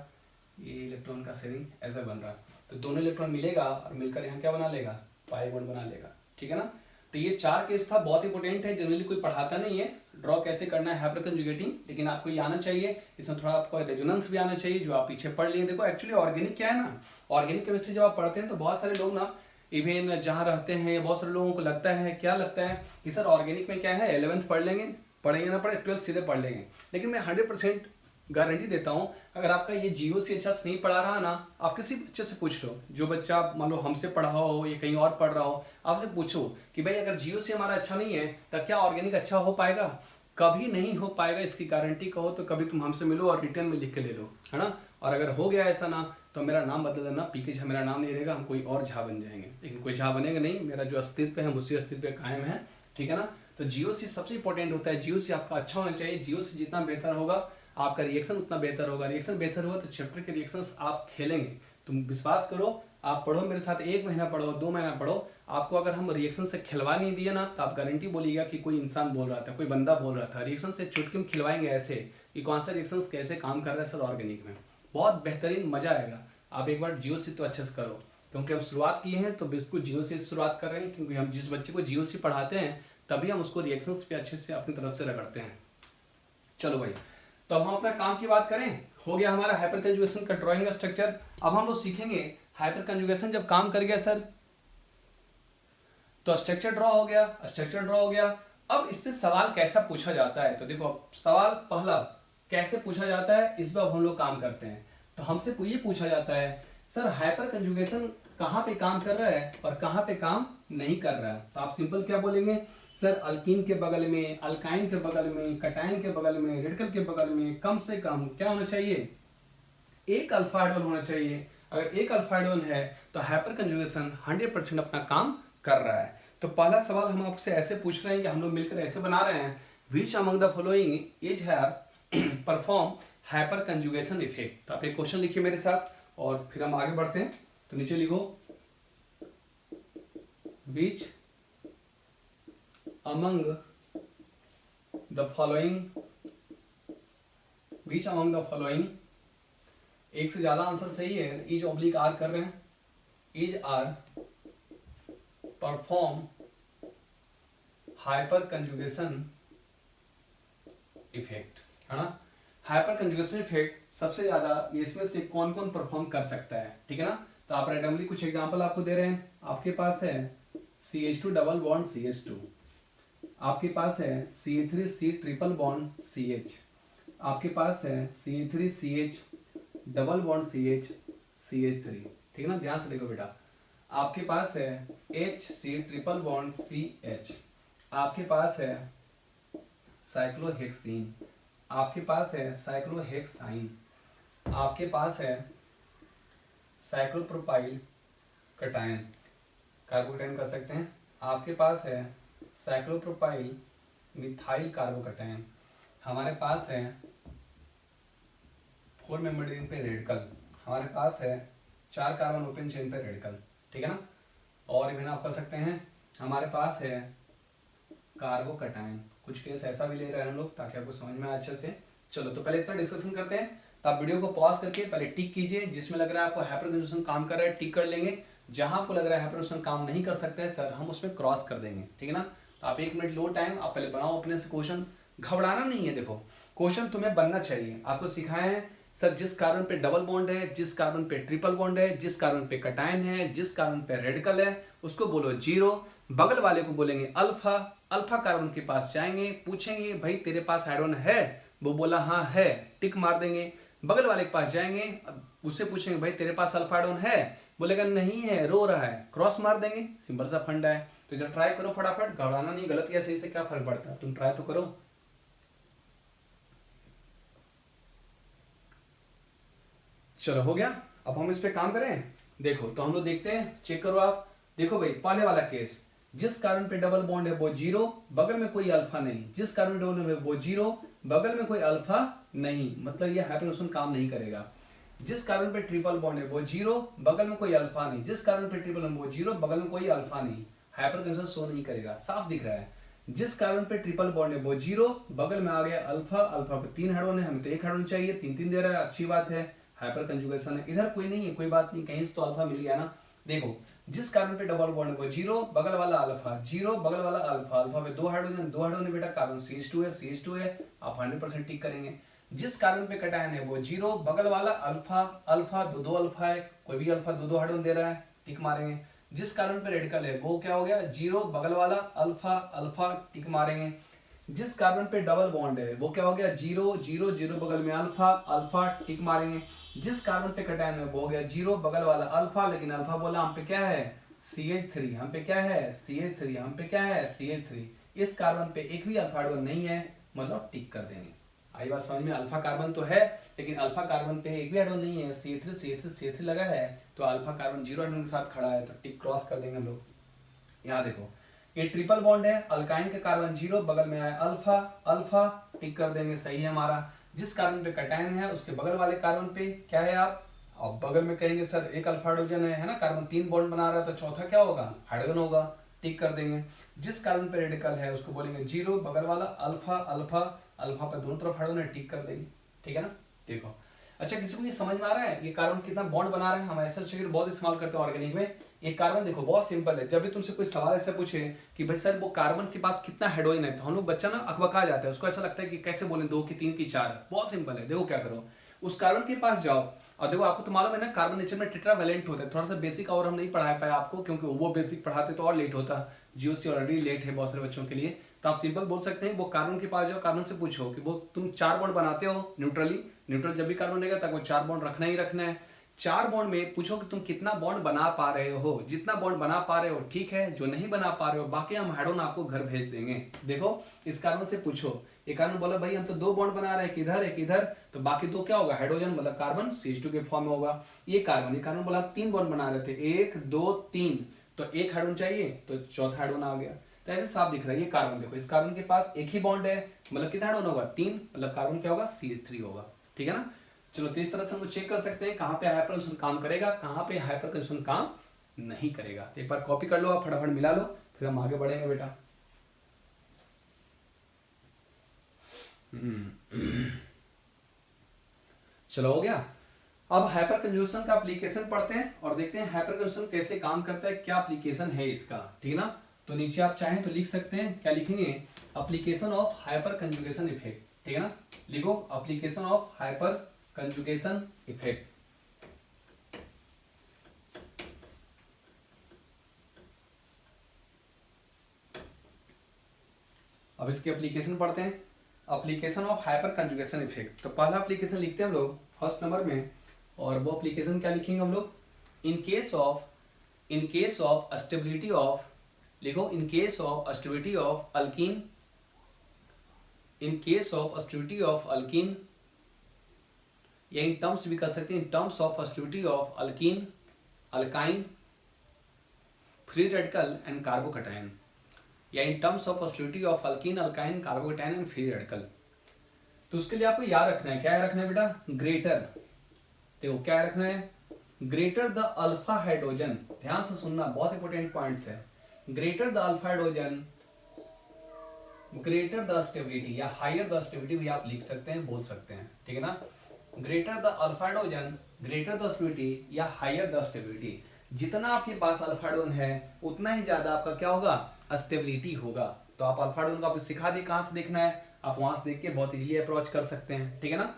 ये इलेक्ट्रॉन का शेयरिंग, ऐसा बन रहा है। तो दोनों इलेक्ट्रॉन मिलेगा और मिलकर यहाँ क्या बना लेगा, पाई बॉन्ड बना लेगा। ठीक है ना। तो ये 4 केस था, बहुत इंपॉर्टेंट है, जनरली कोई पढ़ाता नहीं है ड्रॉ कैसे करना है हाइपर कंजुगेटिंग, लेकिन आपको ये आना चाहिए, इसमें थोड़ा आपको रेजोनेंस भी आना चाहिए, जो आप पीछे पढ़ लिए। देखो एक्चुअली ऑर्गेनिक क्या है ना, ऑर्गेनिक केमिस्ट्री जब आप पढ़ते हैं, तो बहुत सारे लोग ना, इवन जहाँ रहते हैं, बहुत सारे लोगों को लगता है, क्या लगता है कि सर ऑर्गेनिक में क्या है, 11th पढ़ लेंगे, पढ़ेंगे ना पढ़े, 12th सीधे पढ़ लेंगे। लेकिन मैं 100% गारंटी देता हूं, अगर आपका ये GOC अच्छा से नहीं पढ़ा रहा ना, आप किसी बच्चे से पूछ लो, जो बच्चा मान लो हमसे पढ़ा हो या कहीं और पढ़ रहा हो, आपसे पूछो कि भाई अगर GOC हमारा अच्छा नहीं है, तब क्या ऑर्गेनिक अच्छा हो पाएगा, कभी नहीं हो पाएगा, इसकी गारंटी कहो तो कभी तुम हमसे मिलो और रिटर्न में लिख के ले लो, है ना। और अगर हो गया ऐसा ना, तो मेरा नाम बदल देना, PK झा मेरा नाम नहीं रहेगा, हम कोई और झा बन जाएंगे, लेकिन कोई झा बनेगा नहीं, मेरा जो अस्तित्व है उसी अस्तित्व कायम है। ठीक है ना। तो GOC सबसे इंपॉर्टेंट होता है, GOC आपका अच्छा होना चाहिए, GOC जितना बेहतर होगा आपका रिएक्शन उतना बेहतर होगा, रिएक्शन बेहतर होगा तो चैप्टर के रिएक्शंस आप खेलेंगे। तुम विश्वास करो, आप पढ़ो मेरे साथ, 1 महीना पढ़ो, 2 महीना पढ़ो, आपको अगर हम रिएक्शन से खिलवा नहीं दिए ना, तो आप गारंटी बोलिएगा कि कोई इंसान बोल रहा था, कोई बंदा बोल रहा था, रिएक्शन से चुटकी में खिलवाएंगे ऐसे कि कौन सा रिएक्शन कैसे काम कर रहा है सर ऑर्गेनिक में, बहुत बेहतरीन मजा आएगा। आप एक बार GOC तो अच्छे से करो, क्योंकि हम शुरुआत किए हैं तो बिल्कुल GOC से शुरुआत कर रहे हैं, क्योंकि हम जिस बच्चे को GOC पढ़ाते हैं तभी हम उसको रिएक्शंस पे अच्छे से अपनी तरफ से रगड़ते हैं। चलो भाई, तो अब हम अपना काम की बात करें, हो गया हमारा हाइपर कंजुगेशन का ड्राइंग स्ट्रक्चर। अब हम लोग सीखेंगे हाइपर कंजुगेशन जब काम कर गया सर, तो स्ट्रक्चर ड्रॉ हो गया, स्ट्रक्चर ड्रॉ हो गया। अब इस पे सवाल कैसा पूछा जाता है, तो देखो सवाल पहला, कैसे पूछा जाता है इस पर हम लोग काम करते हैं। तो हमसे ये पूछा जाता है सर हाइपर कंजुगेशन कहाँ पे काम कर रहा है और कहाँ पे काम नहीं कर रहा है। तो आप सिंपल क्या बोलेंगे सर, अल्कीन के बगल में, अल्काइन के बगल में, कटाइन के बगल में, रेडिकल के बगल में कम से कम क्या होना चाहिए, एक अल्फा हाइड्रोजन होना चाहिए। अगर एक अल्फा हाइड्रोजन है तो हाइपर कंजुगेशन 100% अपना काम कर रहा है। तो पहला सवाल हम आपसे ऐसे पूछ रहे हैं कि हम लोग मिलकर ऐसे बना रहे हैं, which among the following is have perform hyperconjugation effect. तो आप एक क्वेश्चन लिखिए मेरे साथ और फिर हम आगे बढ़ते हैं। तो नीचे लिखो which among the following, which among the following, एक से ज्यादा आंसर सही है, इज ऑब्लिक आर कर रहे हैं, is are perform hyperconjugation effect, है ना। हाइपर कंजुगेशन इफेक्ट सबसे ज्यादा इसमें से कौन कौन परफॉर्म कर सकता है, ठीक है ना। तो आप रैंडमली कुछ एग्जांपल आपको दे रहे हैं। आपके पास है CH2 डबल बॉन्ड CH2, आपके पास है CH3C ट्रिपल बॉन्ड CH, आपके पास है CH3CH double bond CH CH3, ठीक है ना, ध्यान से देखो बेटा। आपके पास है HC ट्रिपल बॉन्ड CH, आपके पास है साइक्लोहेक्सीन, आपके पास है साइक्लोहेक्साइन, आपके पास है साइक्लोप्रोपाइल कटायन, कार्बोकटायन कर सकते हैं, आपके पास है साइक्लोप्रोपाइल मिथाइल कार्बोकटायन, हमारे पास है 4 मेंबर्ड रिंग पे रेडिकल, हमारे पास है 4 कार्बन ओपन चेन पे रेडिकल, ठीक है ना। और इवन आप कर सकते हैं, हमारे पास है कार्बोकटायन, कुछ केस ऐसा भी ले रहे हैं हम लोग ताकि आपको समझ में आए अच्छे से। चलो तो पहले इतना डिस्कशन करते हैं। तो आप वीडियो को पॉज करके पहले टिक कीजिए, जिसमें लग रहा है आपको हाइपर कंजुगेशन काम कर रहा है टिक कर लेंगे, जहां आपको लग रहा है हाइपर कंजुगेशन काम नहीं कर सकता है सर हम उसमें क्रॉस कर देंगे, ठीक है ना। तो आप 1 मिनट लो टाइम, आप पहले बनाओ अपने से क्वेश्चन, घबराना नहीं है। देखो क्वेश्चन तुम्हें बनना चाहिए, आपको सिखाए हैं सर जिस कार्बन पे डबल बॉन्ड है, जिस कार्बन पे ट्रिपल बॉन्ड है, जिस कार्बन पे कटायन है, जिस कार्बन पे रेडिकल है उसको बोलो 0, बगल वाले को बोलेंगे अल्फा। अल्फा कार्बन के पास जाएंगे, पूछेंगे भाई तेरे पास हाइड्रोजन है, वो बोला हाँ है, टिक मार देंगे। बगल वाले के पास जाएंगे, उससे पूछेंगे भाई तेरे पास अल्फा हाइड्रोजन है, बोलेगा नहीं है, रो रहा है, क्रॉस मार देंगे। सिंपल सा फंडा है। तो इधर ट्राई करो फटाफट, घबराना नहीं, गलत या सही से क्या फर्क पड़ता है, तुम ट्राई तो करो। चलो हो गया, अब हम इस पे काम करें। देखो तो हम लोग देखते हैं, चेक करो आप। देखो भाई पहले वाला केस, जिस कार्बन पे डबल बॉन्ड है वो 0, बगल में कोई अल्फा नहीं, जिस कार्बन डबल बॉन्ड है वो 0, बगल में कोई अल्फा नहीं, मतलब ये हाइपरऑक्सीजन काम नहीं करेगा। जिस कार्बन पे ट्रिपल बॉन्ड है वो 0, बगल में कोई अल्फा नहीं, जिस कार्बन पे ट्रिपल बॉन्ड वो 0, बगल में कोई अल्फा नहीं, हाइपरऑक्सीजन शो नहीं करेगा, साफ दिख रहा है। जिस कार्बन पे ट्रिपल बॉन्ड है वो 0, बगल में आ गया अल्फा, अल्फा पे 3 हाइड्रोजन है, हमें तो 1 हाइड्रोजन चाहिए, 3 दे रहा है, अच्छी बात है, हाइपर कंजुगेशन है। इधर कोई नहीं है, कोई बात नहीं, कहीं से तो अल्फा मिल गया ना। देखो जिस कार्बन पे डबल बॉन्ड है वो 0, बगल वाला अल्फा 0, बगल वाला अल्फा, अल्फा पे 2 हाइड्रोजन, 2 हाइड्रोजन बेटा, कार्बन CH2 है, CH2 है, आप 100% टिक करेंगे। जिस कार्बन पे कटायन है वो 0, बगल वाला अल्फा, अल्फा 2 अल्फा है, कोई भी अल्फा 2 हाइड्रोजन दे रहा है, टिक मारेंगे। जिस कार्बन पे रेडिकल है वो क्या हो गया 0, बगल वाला अल्फा, अल्फा, टिक मारेंगे। जिस कार्बन पे डबल बॉन्ड है वो क्या हो गया 0, 0, 0, बगल में अल्फा, अल्फा, टिक मारेंगे। जिस कार्बन पे कटायन है वो हो गया 0, बगल वाला अल्फा, लेकिन अल्फा बोला हम पे क्या है CH3, हम पे क्या है CH3, हम पे क्या है CH3, इस कार्बन पे एक भी अल्फा हाइड्रोजन नहीं है, मतलब टिक कर देंगे। आई बात समझ में, अल्फा कार्बन तो है लेकिन अल्फा कार्बन पे एक भी हाइड्रोजन नहीं है, CH3 CH3 CH3 लगा है, तो अल्फा कार्बन 0 हाइड्रोजन के साथ खड़ा है, तो टिक क्रॉस कर देंगे हम लोग। यहाँ देखो ये ट्रिपल बॉन्ड है, अल्काइन के कार्बन 0, बगल में आया अल्फा, अल्फा, टिक कर देंगे, सही है हमारा। जिस कार्बन पे कटायन है उसके बगल वाले कार्बन पे क्या है आप, अब बगल में कहेंगे सर एक अल्फा हाइड्रोजन है ना, कार्बन 3 बॉन्ड बना रहा है, तो चौथा क्या होगा हाइड्रोजन होगा, टिक कर देंगे। जिस कार्बन पे रेडिकल है उसको बोलेंगे 0, बगल वाला अल्फा, अल्फा, अल्फा पे दोनों तरफ हाइड्रोजन है, टिक कर देंगे, ठीक है ना। देखो अच्छा किसी को ये समझ में आ रहा है ये कार्बन कितना बॉन्ड बना रहे हैं, हम ऐसा शरीर बहुत इस्तेमाल करते हैं ऑर्गेनिक में। एक कार्बन देखो बहुत सिंपल है, जब भी तुमसे कोई सवाल ऐसा पूछे कि भाई सर वो कार्बन के पास कितना हाइड्रोजन है, तो हम लोग बच्चा ना अकबका जाता है, उसको ऐसा लगता है कि कैसे बोले 2 की 3 की 4, बहुत सिंपल है। देखो क्या करो, उस कार्बन के पास जाओ और देखो आपको तो मालूम है ना कार्बन नेचर में टेट्रावैलेंट होता है, थोड़ा सा बेसिक और हम नहीं पढ़ा पाए आपको क्योंकि वो बेसिक पढ़ाते तो और लेट होता, जीओसी ऑलरेडी लेट है बहुत सारे बच्चों के लिए, तो आप सिंपल बोल सकते हैं वो कार्बन के पास जाओ, कार्बन से पूछो कि वो तुम 4 बॉन्ड बनाते हो न्यूट्रली, न्यूट्रल जब भी कार्बन रहेगा तब वो 4 बॉन्ड रखना ही रखना है। 4 बॉन्ड में पूछो कि तुम कितना बॉन्ड बना पा रहे हो, जितना बॉन्ड बना पा रहे हो ठीक है, जो नहीं बना पा रहे हो बाकी हम हेडोन आपको घर भेज देंगे। देखो इस कार्बन से पूछो, एक कार्बन बोला भाई हम तो 2 बॉन्ड बना रहे हैं, किधर एक इधर, तो बाकी 2 क्या होगा, हाइड्रोजन मतलब कार्बन CH2 के फॉर्म में होगा। ये कार्बन बोला 3 बॉन्ड बना रहे थे, 1 2 3, तो एक हाइड्रोजन चाहिए तो चौथा हाइड्रोजन आ गया। तो ऐसे साफ दिख रहा है ये कार्बन, देखो इस कार्बन के पास एक ही बॉन्ड है, मतलब कितना हाइड्रोजन होगा 3, मतलब कार्बन क्या होगा CH3 होगा। ठीक है ना। चलो तो इस तरह से हम चेक कर सकते हैं कहाँ पे हाइपर कंजम्पशन काम करेगा, कहाँ पे हाइपर कंजम्पशन काम नहीं करेगा। तो एक बार कॉपी कर लो आप, फटाफट मिला लो, फिर हम आगे बढ़ेंगे बेटा। चलो हो गया। अब हाइपर कंजम्पशन का एप्लीकेशन पढ़ते हैं और देखते हैं हाइपर कंजम्पशन कैसे काम करता है, क्या एप्लीकेशन है इसका। ठीक है ना। तो नीचे आप चाहें तो लिख सकते हैं, क्या लिखेंगे, application of hyper conjugation effect. ठीक है ना, लिखो application of hyper conjugation effect. अब इसके एप्लीकेशन पढ़ते हैं, application of hyper conjugation effect. तो पहला एप्लीकेशन लिखते हैं हम लोग फर्स्ट नंबर में, और वो एप्लीकेशन क्या लिखेंगे हम लोग, in case of stability of, लिखो in case of stability of alkene, in case of stability of alkene, या इन टर्म्स भी कर सकते हैं, in terms of stability of alkene, alkyne, free radical and carbocation, या in terms of stability of alkene, alkyne, carbocation and free radical. तो उसके लिए आपको याद रखना है, क्या याद रखना है बेटा, ग्रेटर, देखो क्या रखना है, ग्रेटर द अल्फा हाइड्रोजन, ध्यान से सुनना बहुत इंपॉर्टेंट पॉइंट्स है, greater the alpha hydrogen, greater the stability या हायर द स्टेबिलिटी भी आप लिख सकते हैं, बोल सकते हैं। ठीक है ना, greater the alpha hydrogen, greater the stability या हायर द स्टेबिलिटी, जितना आपके पास अल्फा हाइड्रोजन है उतना ही ज्यादा आपका क्या होगा, स्टेबिलिटी होगा। तो आप अल्फा हाइड्रोजन को आपको सिखा दी कहां से देखना है, आप वहां से देख के बहुत इजीली अप्रोच कर सकते हैं। ठीक है ना।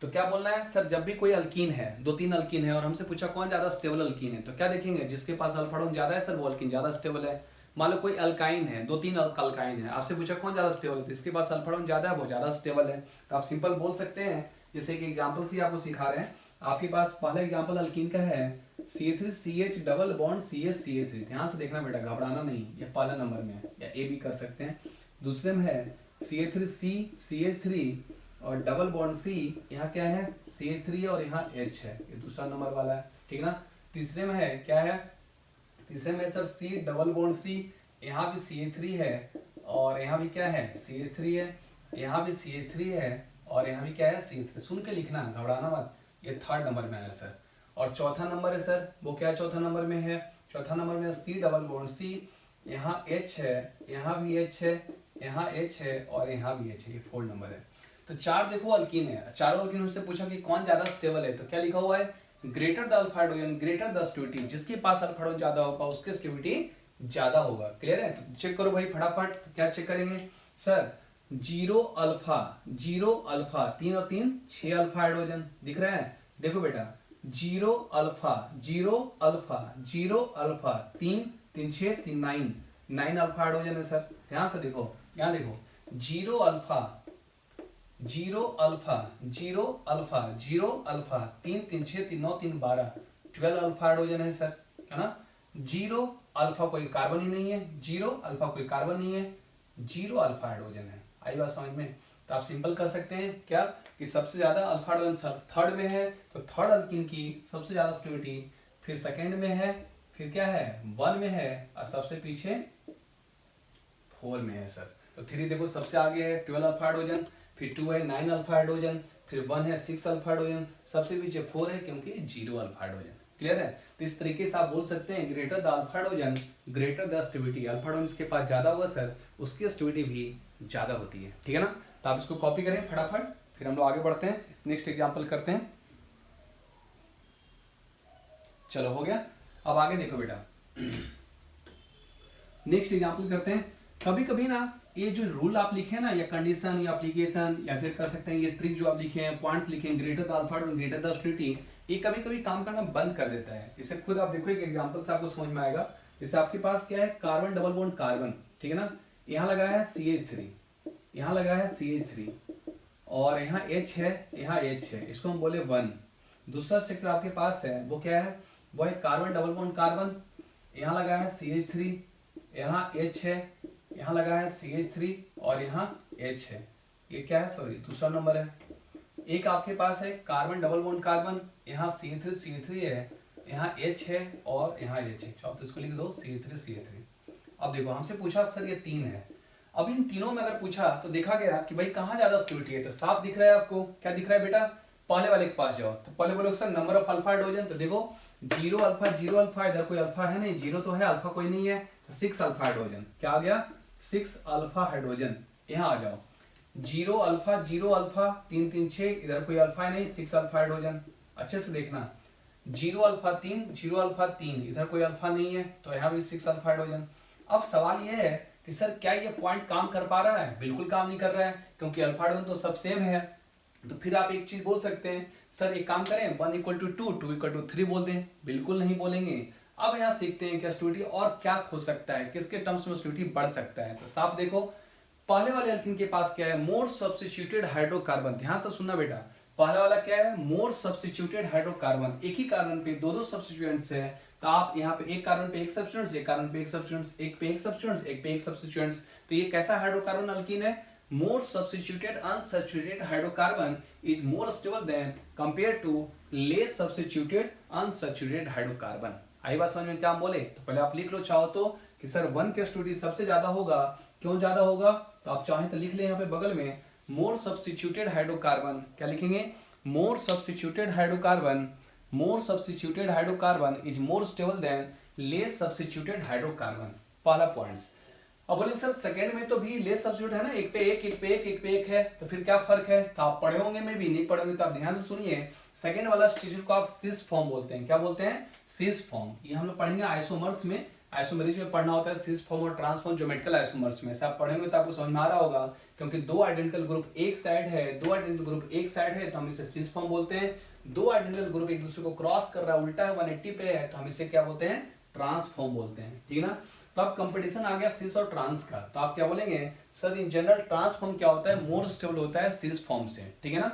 तो क्या बोलना है सर, जब भी कोई अल्कीन है, 2-3 अल्कीन है और हमसे पूछा कौन ज्यादा स्टेबल अल्कीन है, तो क्या देखेंगे, जिसके पास अल्फा हाइड्रोजन ज्यादा है सर वो अल्कीन ज्यादा स्टेबल है। मान लो कोई अल्काइन है, 2-3 अल्काइन है, आपसे पूछा कौन ज्यादा स्टेबल है, तो इसके पास अल्फा हाइड्रोजन ज्यादा है वो ज्यादा स्टेबल है। तो आप सिंपल बोल सकते हैं, जैसे कि एग्जांपल से आपको सिखा रहे हैं, आपके पास पहला एग्जांपल अल्कीन का है CH3CH डबल बॉन्ड CH3, ध्यान से देखना बेटा, घबराना नहीं, ये पहला नंबर में है, या ए भी कर सकते हैं। दूसरे में है CH3CH3 और डबल बॉन्ड C, यहाँ क्या है CH3 और यहाँ H है, ये दूसरा नंबर वाला है। ठीक है ना। तीसरे में है क्या है, तीसरे में sir C double bond C, यहाँ भी CH3 है और यहाँ भी क्या है CH3 है, यहाँ भी CH3 है और यहाँ भी क्या है CH3, सुन के लिखना, घबराना मत, ये थर्ड नंबर में आया सर। और चौथा नंबर है सर, वो क्या चौथा नंबर में है, चौथा नंबर में C डबल बॉन्ड C, यहाँ H है, यहाँ भी H है, यहाँ H है और यहाँ भी H है, ये 4 नंबर है। तो 4 देखो अल्कीन है, चारों अल्कीन से पूछा कि कौन ज्यादा स्टेबल है, तो क्या लिखा हुआ है, greater the alpha hydrogen, greater the stability, जिसके पास अल्फा हाइड्रोजन ज्यादा होगा उसके स्टेबिलिटी ज्यादा होगा। क्लियर है। तो चेक करो भाई फटाफट, तो क्या चेक करेंगे सर, 0 अल्फा 3 और 3 6 अल्फा हाइड्रोजन दिख रहा है, देखो बेटा 0 alpha 0 alpha 0 alpha 3 3 6 3 9 alpha hydrogen है सर। ध्यान से देखो, यहाँ देखो 0 alpha 0 alpha 0 alpha 0 alpha 3 3 6 3 9 3 12 12 alpha hydrogen है सर, है ना। 0 अल्फा कोई कार्बन ही नहीं है, 0 अल्फा कोई कार्बन नहीं है, 0 अल्फा हाइड्रोजन है। आई बात समझ में। तो आप सिंपल कर सकते हैं क्या, कि सबसे ज्यादा अल्फा हाइड्रोजन थर्ड में है, तो थर्ड अल्कीन की सबसे ज्यादा स्टेबिलिटी, फिर सेकेंड में है, फिर क्या है 1 में है और सबसे पीछे 4 में है सर। तो 3 देखो सबसे आगे है 12 अल्फा हाइड्रोजन, फिर 2 है 9 अल्फा हाइड्रोजन, फिर 1 है 6 अल्फा हाइड्रोजन, सबसे पीछे 4 है क्योंकि 0 अल्फा हाइड्रोजन। क्लियर है। तो इस तरीके से आप बोल सकते हैं greater the alpha hydrogen, greater the stability, alpha hydrogen जिसके पास ज्यादा होगा सर उसकी स्टेबिलिटी भी ज्यादा होती है। ठीक है ना। तो आप इसको कॉपी करें फटाफट, फिर हम लोग आगे बढ़ते हैं, नेक्स्ट एग्जाम्पल करते हैं। चलो हो गया। अब आगे देखो बेटा, नेक्स्ट एग्जाम्पल करते हैं। कभी कभी ना ये जो रूल आप लिखे ना, या कंडीशन या एप्लीकेशन, या फिर कर सकते हैं ये ट्रिक जो आप लिखे हैं, पॉइंट्स लिखे हैं, greater the alpha hydrogen, greater the stability, ये कभी कभी काम करना बंद कर देता है। इसे खुद आप देखो, एक एग्जांपल से आपको समझ में आएगा। जैसे आपके पास क्या है, कार्बन डबल बॉन्ड कार्बन, ठीक है ना, यहाँ लगा है CH3, यहाँ लगा है CH3 और यहाँ H है, यहाँ H है, इसको हम बोले 1। दूसरा स्ट्रक्चर आपके पास है वो क्या है, वो है कार्बन डबल बॉन्ड कार्बन, यहाँ लगा है CH3, यहाँ H है, यहाँ लगा है CH3 और यहाँ H है। ये क्या है, सॉरी दूसरा नंबर है। एक आपके पास है कार्बन डबल बॉन्ड कार्बन, यहाँ CH3 है, यहाँ H है और यहाँ H है। तो इसको लिख दो CH3। अब देखो हमसे पूछा सर ये 3 है, अब इन तीनों में अगर पूछा तो देखा गया कि भाई कहाँ ज्यादा स्टेबिलिटी है, तो साफ दिख रहा है आपको, क्या दिख रहा है बेटा, पहले वाले के पास जाओ। तो पहले बोलो sir number of alpha hydrogen, तो देखो 0 अल्फा, इधर कोई अल्फा है नहीं, 0 तो है, अल्फा कोई नहीं है, तो 6 अल्फा हाइड्रोजन। क्या आ गया, 6 अल्फा हाइड्रोजन। यहाँ आ जाओ, 0 अल्फा 3 3 6, इधर कोई अल्फा है नहीं, 6 अल्फा हाइड्रोजन। अच्छे से देखना, 0 अल्फा 3, इधर कोई अल्फा नहीं है, तो यहाँ भी 6 अल्फा हाइड्रोजन। अब सवाल ये है कि सर क्या ये पॉइंट काम कर पा रहा है, बिल्कुल काम नहीं कर रहा है, क्योंकि अल्फा हाइड्रोजन तो सब सेम है। तो फिर आप एक चीज बोल सकते हैं, सर एक काम करें 1 = 2, 2 = 3 बोल दें, बिल्कुल नहीं बोलेंगे। अब यहाँ सीखते हैं क्या स्टेबिलिटी और क्या हो सकता है, किसके टर्म्स में स्टेबिलिटी बढ़ सकता है। तो साफ देखो, पहले वाले अल्कीन के पास क्या है, मोर सब्स्टिट्यूटेड हाइड्रोकार्बन। ध्यान से सुनना बेटा, पहला वाला क्या है, मोर सब्स्टिट्यूटेड हाइड्रोकार्बन। एक ही कार्बन पे दो सब्स्टिट्यूएंट्स है, तो आप यहाँ पे एक कार्बन पे एक सब्स्टिट्यूएंट्स, एक कार्बन पे एक सब्स्टिट्यूएंट्स, एक पे एक सब्स्टिट्यूएंट्स, एक पे एक सब्स्टिट्यूएंट्स। तो ये कैसा हाइड्रोकार्बन अल्कीन है, more substituted unsaturated hydrocarbon is more stable than compare to less substituted unsaturated hydrocarbon. आई बात समझ में, क्या हम बोले, तो पहले आप लिख लो चाहो तो कि सर 1 के स्टेबिलिटी सबसे ज्यादा होगा। क्यों ज्यादा होगा, तो आप चाहें तो लिख ले यहाँ पे बगल में, मोर सब्स्टिट्यूटेड हाइड्रोकार्बन। क्या लिखेंगे, मोर substituted hydrocarbon is more stable than less substituted hydrocarbon. पहला पॉइंट्स। अब बोलेंगे सर सेकंड में तो भी लेस सब्स्टिट्यूट है ना, एक पे एक है, तो फिर क्या फर्क है, तो आप पढ़े होंगे में भी, नहीं पढ़े होंगे तो आप ध्यान से सुनिए। सेकंड वाला स्ट्रक्चर को आप सिस फॉर्म बोलते हैं। क्या बोलते हैं, सिस फॉर्म। ये हम लोग पढ़ेंगे आइसोमर्स में, आइसोमेरिज में पढ़ना होता है सिस फॉर्म और ट्रांसफॉर्म ज्योमेट्रिकल आइसोमर्स में। सब पढ़ेंगे तो आपको समझ में आ रहा होगा, क्योंकि दो आइडेंटिकल ग्रुप एक साइड है, तो हम इसे सिस फॉर्म बोलते हैं। दो आइडेंटिकल ग्रुप एक दूसरे को क्रॉस कर रहा है, उल्टा है, 180 पे है, तो हम इसे क्या बोलते हैं, ट्रांसफॉर्म बोलते हैं। ठीक है ना। तो अब कंपटीशन आ गया सिस और ट्रांस का, तो आप क्या बोलेंगे, सर इन जनरल ट्रांसफॉर्म क्या होता है, मोर स्टेबल होता है सिस फॉर्म से। ठीक है ना।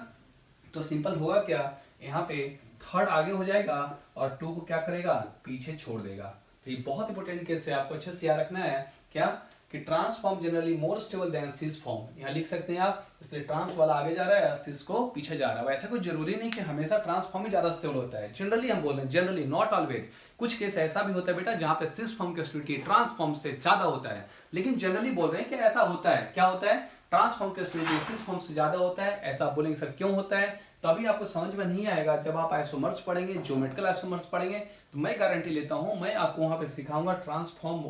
तो सिंपल होगा क्या, यहाँ पे थर्ड आगे हो जाएगा और 2 को क्या करेगा, पीछे छोड़ देगा। तो ये बहुत इंपॉर्टेंट केस है, आपको अच्छे से याद रखना है क्या, कि trans form generally more stable than cis form. यहाँ लिख सकते हैं आप, इसलिए ट्रांस वाला आगे जा रहा है, सिस को पीछे जा रहा है। वैसे कोई जरूरी नहीं कि हमेशा ट्रांसफॉर्म ही ज्यादा स्टेबल होता है, जनरली हम बोल रहे हैं, जनरली नॉट ऑलवेज। कुछ केस ऐसा भी होता है बेटा जहां पे सिस फॉर्म की स्टेबिलिटी ट्रांसफॉर्म से ज्यादा होता है, लेकिन जनरली बोल रहे हैं कि ऐसा होता है। क्या होता है, ट्रांसफॉर्म की स्टेबिलिटी सिस फॉर्म से ज्यादा होता है। ऐसा आप बोलेंगे सर क्यों होता है, तभी आपको समझ में नहीं आएगा जब आप आइसोमर्स पढ़ेंगे, ज्योमेट्रिकल आइसोमर्स पढ़ेंगे। तो मैं गारंटी लेता हूं, मैं आपको वहां पे सिखाऊंगा ट्रांसफॉर्म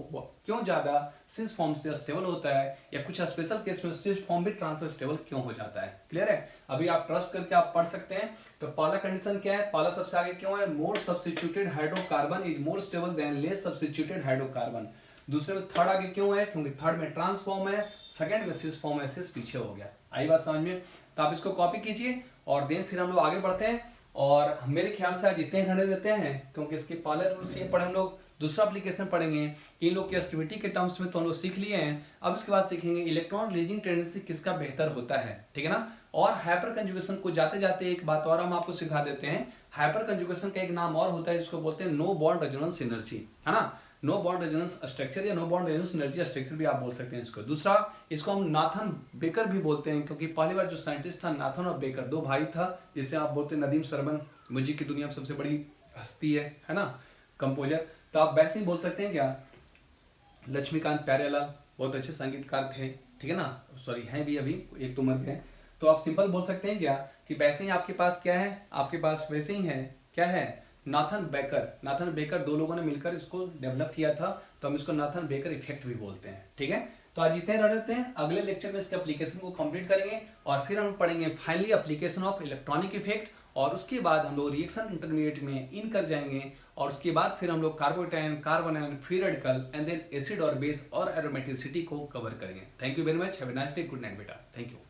क्यों ज्यादा सिस फॉर्म से स्टेबल होता है, या कुछ स्पेशल केस में सिस फॉर्म भी ट्रांस स्टेबल क्यों हो जाता है। क्लियर है, अभी आप ट्रस्ट करके आप पढ़ सकते हैं। तो पहला कंडीशन क्या है, पहला सबसे आगे क्यों है, more substituted hydrocarbon is more stable than less substituted hydrocarbon. दूसरे में थर्ड आगे क्यों है, क्योंकि थर्ड में ट्रांसफॉर्म है, सेकंड में सिस फॉर्म है, सिस पीछे हो गया। आई बात समझ में। तो आप इसको कॉपी कीजिए और देन फिर हम लोग आगे बढ़ते हैं। और मेरे ख्याल से आज इतने घंटे देते हैं, क्योंकि इसके पहले रूल्स ये पढ़े हम लोग, दूसरा एप्लीकेशन पढ़ेंगे इन लोग की स्टेबिलिटी के टर्म्स में तो हम लोग सीख लिए हैं। अब इसके बाद सीखेंगे इलेक्ट्रॉन रिलीजिंग टेंडेंसी किसका बेहतर होता है। ठीक है ना। और हाइपर कंजुगेशन को जाते जाते एक बात और हम आपको सिखा देते हैं, हाइपर कंजुगेशन का एक नाम और होता है जिसको बोलते हैं नो बॉन्ड रेजोनेंस एनर्जी, है ना। नो बॉन्ड रेजोनेंस स्ट्रक्चर या no bond resonance energy structure भी आप बोल सकते हैं इसको। दूसरा, इसको हम नाथन बेकर भी बोलते हैं, क्योंकि पहली बार जो साइंटिस्ट था नाथन और बेकर, दो भाई था, जिसे आप बोलते हैं नदीम सरबन, म्यूजिक की दुनिया में सबसे बड़ी हस्ती है ना, कंपोजर। तो आप वैसे ही बोल सकते हैं क्या, लक्ष्मीकांत प्यारेलाल बहुत अच्छे संगीतकार थे, ठीक है ना, सॉरी हैं भी, अभी एक तो मर गए। तो आप सिंपल बोल सकते हैं क्या, कि वैसे ही आपके पास क्या है, आपके पास वैसे ही है, क्या है, नाथन बेकर दो लोगों ने मिलकर इसको डेवलप किया था, तो हम इसको नाथन बेकर इफेक्ट भी बोलते हैं। ठीक है। तो आज इतने रह जाते हैं, अगले लेक्चर में इसके एप्लीकेशन को कंप्लीट करेंगे और फिर हम पढ़ेंगे finally application of electronic effect, और उसके बाद हम लोग रिएक्शन इंटरमीडिएट में इन कर जाएंगे, और उसके बाद फिर हम लोग carbocation, carbanion, free radical and then acid और बेस और एरोमेटिसिटी को कवर करेंगे। Thank you very much, have a nice day, good night बेटा, थैंक यू।